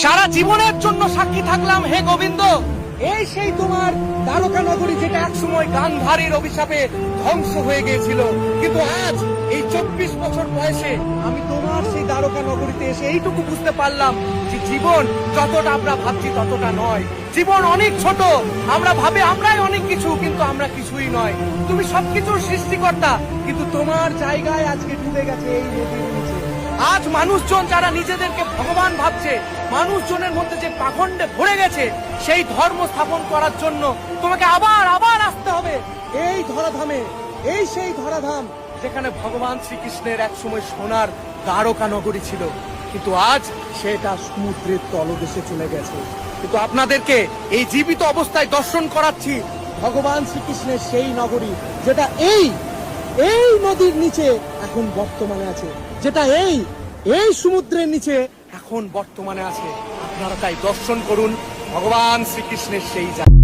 সারা জীবনের জন্য সাক্ষী থাকলাম হে গোবিন্দ, এই সেই তোমার দ্বারকা নগরী যেটা একসময় গান্ধারীর অভিশাপে ধ্বংস হয়ে গিয়েছিল। কিন্তু আজ এই 24 বছর বয়সে আমি তোমার সেই দ্বারকা নগরীতে এসে এইটুকু বুঝতে পারলাম যে জীবন যতটা আমরা ভাবছি ততটা নয়। জীবন অনেক ছোট, আমরা ভাবে আমরাই অনেক কিছু, কিন্তু আমরা কিছুই নয়। তুমি সবকিছুর সৃষ্টিকর্তা, কিন্তু তোমার জায়গায় আজকে ডুবে গেছে এই নদীর নিচে। আজ মানুষজন যারা নিজেদেরকে ভগবান ভাবছে, মানুষজনের মধ্যে যে পাখণ্ডে ভরে গেছে, সেই ধর্ম স্থাপন করার জন্য তোমাকে আবার আবার আসতে হবে এই ধরাধামে। এই সেই ধরাধাম যেখানে ভগবান শ্রীকৃষ্ণের এক সময় সোনার দ্বারকা নগরী ছিল, কিন্তু আজ সেটা সমুদ্রের তলদেশে চলে গেছে। কিন্তু আপনাদেরকে এই জীবিত অবস্থায় দর্শন করাচ্ছি ভগবান শ্রীকৃষ্ণের সেই নগরী, যেটা এই নদীর নিচে এখন বর্তমানে আছে, যেটা এই সমুদ্রের নিচে এখন বর্তমানে আছে। আপনারা তাই দর্শন করুন ভগবান শ্রীকৃষ্ণের সেই জায়গা।